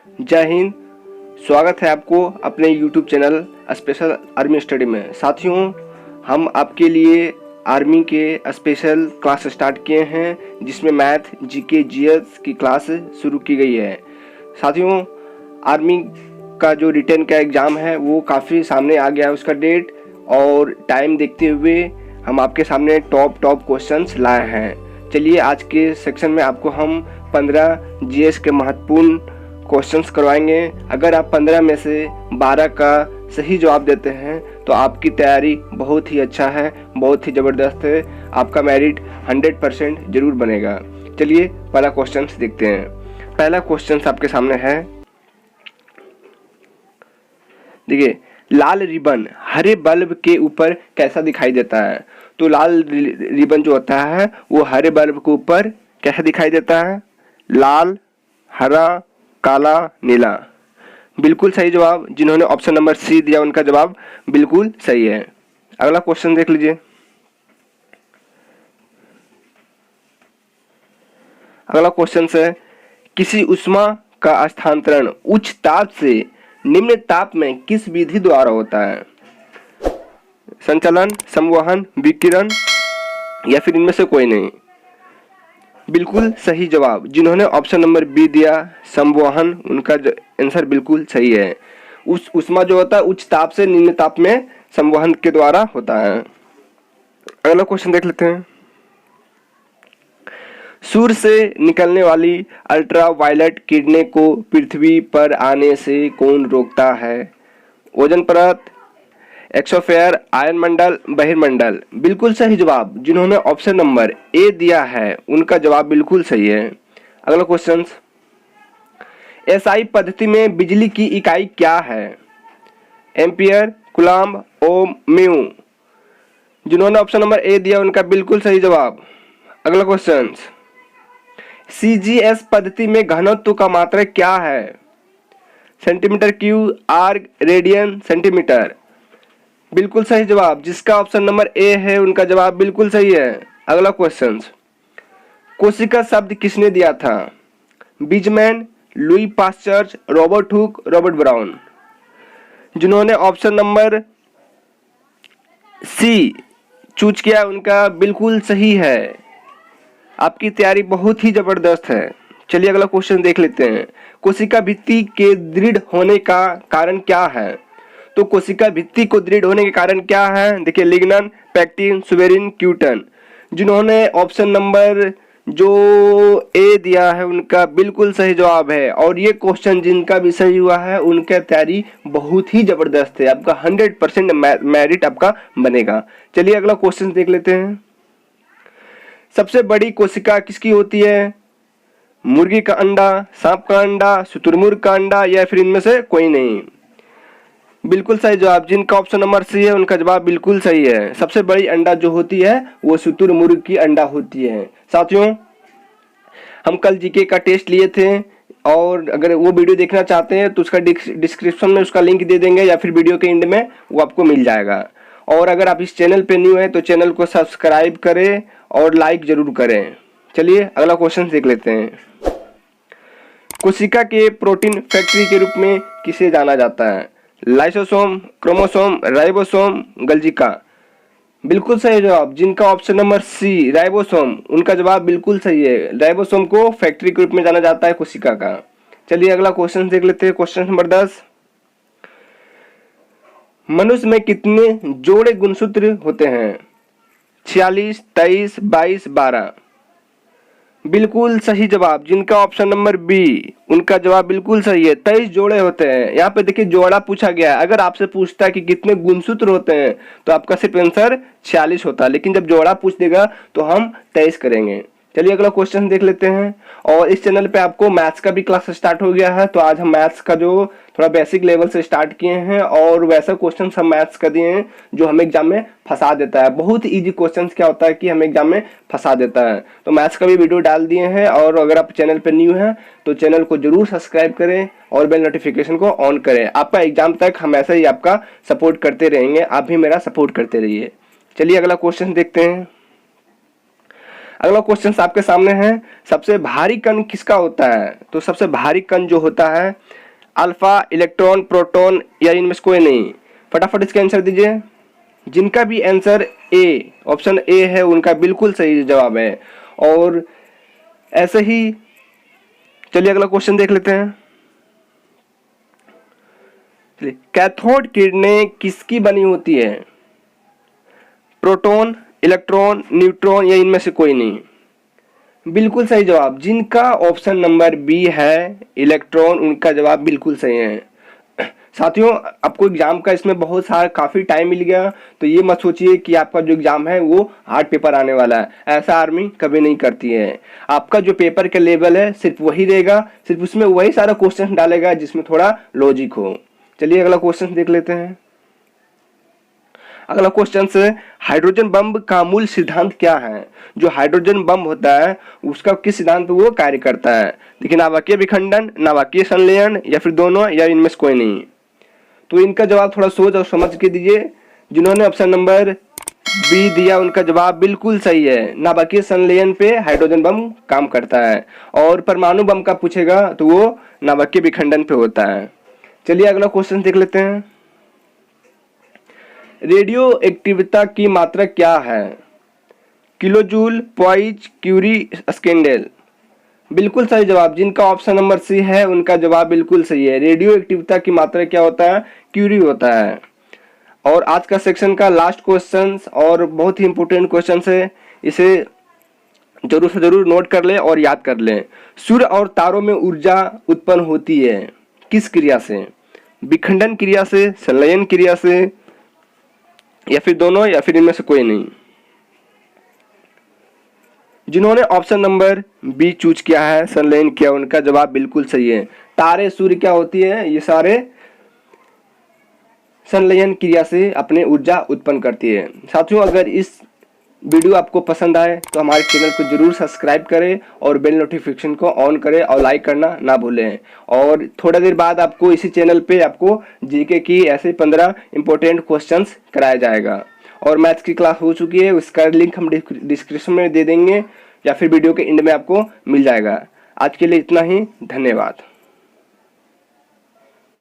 जय हिंद। स्वागत है आपको अपने YouTube channel special army study में। साथियों, हम आपके लिए आर्मी के स्पेशल क्लास स्टार्ट किए हैं जिसमें मैथ, जीके, जीएस की क्लास शुरू की गई है। साथियों, आर्मी का जो रिटन का एग्ज़ाम है वो काफ़ी सामने आ गया है, उसका डेट और टाइम देखते हुए हम आपके सामने टॉप क्वेश्चंस लाए हैं। चलिए आज के सेक्शन में आपको हम 15 जीएस के महत्वपूर्ण क्वेश्चंस करवाएंगे। अगर आप 15 में से 12 का सही जवाब देते हैं तो आपकी तैयारी बहुत ही अच्छा है, बहुत ही ज़बरदस्त है। आपका मेरिट 100% जरूर बनेगा। चलिए पहला क्वेश्चंस देखते हैं। पहला क्वेश्चंस आपके सामने है, देखिए, लाल रिबन हरे बल्ब के ऊपर कैसा दिखाई देता है? तो लाल रिबन जो होता है वो हरे बल्ब के ऊपर कैसा दिखाई देता है? लाल, हरा, काला, नीला। बिल्कुल सही जवाब। जिन्होंने ऑप्शन नंबर सी दिया उनका जवाब बिल्कुल सही है। अगला क्वेश्चन देख लीजिए। अगला क्वेश्चन है, किसी ऊष्मा का स्थानांतरण उच्च ताप से निम्न ताप में किस विधि द्वारा होता है? संचलन, संवहन, विकिरण या फिर इनमें से कोई नहीं। बिल्कुल सही जवाब। जिन्होंने ऑप्शन नंबर बी दिया संवहन, उनका आंसर बिल्कुल सही है। उस ऊष्मा जो होता है उच्च ताप से निम्न ताप में संवहन के द्वारा होता है। अगला क्वेश्चन देख लेते हैं। सूर्य से निकलने वाली अल्ट्रा वायलेट किरणें को पृथ्वी पर आने से कौन रोकता है? ओजोन परत, एक्सोस्फीयर, आयनमंडल, बहिर्मंडल। बिल्कुल सही जवाब। जिन्होंने ऑप्शन नंबर ए दिया है उनका जवाब बिल्कुल सही है। अगला क्वेश्चन, एसआई पद्धति में बिजली की इकाई क्या है? एम्पियर, कूलम्ब, ओम, म्यू। जिन्होंने ऑप्शन नंबर ए दिया उनका बिल्कुल सही जवाब। अगला क्वेश्चन, सीजीएस पद्धति में घनत्व का मात्रक क्या है? Centimetre cube, erg, radian, centimetre. बिल्कुल सही जवाब। जिसका ऑप्शन नंबर ए है उनका जवाब बिल्कुल सही है। अगला क्वेश्चन, कोशिका शब्द किसने दिया था? बीजमैन, Louis Pasteur, Robert Hooke, Robert Brown. जिन्होंने ऑप्शन नंबर सी चूज किया उनका बिल्कुल सही है। आपकी तैयारी बहुत ही जबरदस्त है। चलिए अगला क्वेश्चन देख लेते हैं। कोशिका भित्ति के दृढ़ होने का कारण क्या है? तो कोशिका भित्ति को दृढ़ होने के कारण क्या है? देखिए, लिग्नन, पैक्टिन, सुबेरिन, क्यूटन। जिन्होंने ऑप्शन नंबर जो ए दिया है उनका बिल्कुल सही जवाब है। और ये क्वेश्चन जिनका भी सही हुआ है उनका तैयारी बहुत ही जबरदस्त है। आपका 100% मेरिट आपका बनेगा। चलिए अगला क्वेश्चन देख लेते हैं। सबसे बड़ी कोशिका किसकी होती है? मुर्गी का अंडा, सांप का अंडा, शुतुरमुर्ग का अंडा या फिर इनमें से कोई नहीं। बिल्कुल सही जवाब। जिनका ऑप्शन नंबर सी है उनका जवाब बिल्कुल सही है। सबसे बड़ी अंडा जो होती है वो शुतुरमुर्ग की अंडा होती है। साथियों, हम कल जीके का टेस्ट लिए थे और अगर वो वीडियो देखना चाहते हैं तो उसका डिस्क्रिप्शन में उसका लिंक दे देंगे या फिर वीडियो के एंड में वो आपको मिल जाएगा। और अगर आप इस चैनल पे न्यू है तो चैनल को सब्सक्राइब करें और लाइक जरूर करें। चलिए अगला क्वेश्चन देख लेते हैं। कोशिका के प्रोटीन फैक्ट्री के रूप में किसे जाना जाता है? लाइसोसोम, क्रोमोसोम, राइबोसोम, गल्जिका। बिल्कुल सही जवाब। जिनका ऑप्शन नंबर सी राइबोसोम, उनका जवाब बिल्कुल सही है। राइबोसोम को फैक्ट्री के रूप में जाना जाता है कोशिका का। चलिए अगला क्वेश्चन देख लेते हैं। क्वेश्चन नंबर 10, मनुष्य में कितने जोड़े गुणसूत्र होते हैं? 46, 23, 22, 12। बिल्कुल सही जवाब। जिनका ऑप्शन नंबर बी उनका जवाब बिल्कुल सही है। 23 जोड़े होते हैं। यहाँ पे देखिए जोड़ा पूछा गया है। अगर आपसे पूछता है कि कितने गुणसूत्र होते हैं तो आपका सिर्फ आंसर 46 होता है, लेकिन जब जोड़ा पूछ देगा तो हम 23 करेंगे। चलिए अगला क्वेश्चन देख लेते हैं। और इस चैनल पे आपको मैथ्स का भी क्लास स्टार्ट हो गया है, तो आज हम मैथ्स का जो थोड़ा बेसिक लेवल से स्टार्ट किए हैं और वैसा क्वेश्चन हम मैथ्स का दिए हैं जो हमें एग्जाम में फंसा देता है। बहुत इजी क्वेश्चन क्या होता है कि हमें एग्जाम में फंसा देता है। तो मैथ्स का भी वीडियो डाल दिए हैं। और अगर आप चैनल पे न्यू हैं तो चैनल को जरूर सब्सक्राइब करें और बेल नोटिफिकेशन को ऑन करें। आपका एग्जाम तक हम ऐसा ही आपका सपोर्ट करते रहेंगे। आप भी मेरा सपोर्ट करते रहिए। चलिए अगला क्वेश्चन देखते हैं। अगला क्वेश्चन आपके सामने है, सबसे भारी कण किसका होता है? तो सबसे भारी कण जो होता है अल्फा, इलेक्ट्रॉन, प्रोटॉन या इनमें से कोई नहीं। फटाफट इसका आंसर दीजिए। जिनका भी आंसर ए, ऑप्शन ए है, उनका बिल्कुल सही जवाब है। और ऐसे ही चलिए अगला क्वेश्चन देख लेते हैं। चलिए, कैथोड किरणें किसकी बनी होती है? प्रोटॉन, इलेक्ट्रॉन, न्यूट्रॉन या इनमें से कोई नहीं। बिल्कुल सही जवाब, जिनका ऑप्शन नंबर बी है इलेक्ट्रॉन, उनका जवाब बिल्कुल सही है। साथियों, आपको एग्जाम का इसमें बहुत सारा काफी टाइम मिल गया, तो ये मत सोचिए कि आपका जो एग्जाम है वो हार्ड पेपर आने वाला है। ऐसा आर्मी कभी नहीं करती है। आपका जो पेपर का लेवल है सिर्फ वही रहेगा, सिर्फ उसमें वही सारा क्वेश्चन डालेगा जिसमें थोड़ा लॉजिक हो। चलिए अगला क्वेश्चन देख लेते हैं। अगला क्वेश्चन से, हाइड्रोजन बम का मूल सिद्धांत क्या है? जो हाइड्रोजन बम होता है उसका किस सिद्धांत पर वो कार्य करता है? देखिए, नाभिकीय विखंडन, नाभिकीय संलयन या फिर दोनों या इनमें से कोई नहीं। तो इनका जवाब थोड़ा सोच और समझ के दीजिए। जिन्होंने ऑप्शन नंबर बी दिया उनका जवाब बिल्कुल सही है। नाभिकीय संलयन पे हाइड्रोजन बम काम करता है, और परमाणु बम का पूछेगा तो वो नाभिकीय विखंडन पे होता है। चलिए अगला क्वेश्चन देख लेते हैं। रेडियो एक्टिविटी की मात्रा क्या है? किलोजूल, पॉइज, क्यूरी, स्केंडेल। बिल्कुल सही जवाब, जिनका ऑप्शन नंबर सी है उनका जवाब बिल्कुल सही है। रेडियो एक्टिविटी की मात्रा क्या होता है? क्यूरी होता है। और आज का सेक्शन का लास्ट क्वेश्चन और बहुत ही इंपॉर्टेंट क्वेश्चन है, इसे जरूर से जरूर नोट कर लें और याद कर लें। सूर्य और तारों में ऊर्जा उत्पन्न होती है किस क्रिया से? विखंडन क्रिया से, संलयन क्रिया से या फिर दोनों या फिर इनमें से कोई नहीं। जिन्होंने ऑप्शन नंबर बी चूज किया है, संलयन किया, उनका जवाब बिल्कुल सही है। तारे, सूर्य क्या होती है? ये सारे संलयन क्रिया से अपने ऊर्जा उत्पन्न करती है। साथियों, अगर इस वीडियो आपको पसंद आए तो हमारे चैनल को जरूर सब्सक्राइब करें और बेल नोटिफिकेशन को ऑन करें और लाइक करना ना भूलें। और थोड़ा देर बाद आपको इसी चैनल पे आपको जीके की ऐसे 15 इंपॉर्टेंट क्वेश्चंस कराया जाएगा। और मैथ्स की क्लास हो चुकी है, उसका लिंक हम डिस्क्रिप्शन में दे देंगे या फिर वीडियो के एंड में आपको मिल जाएगा। आज के लिए इतना ही, धन्यवाद।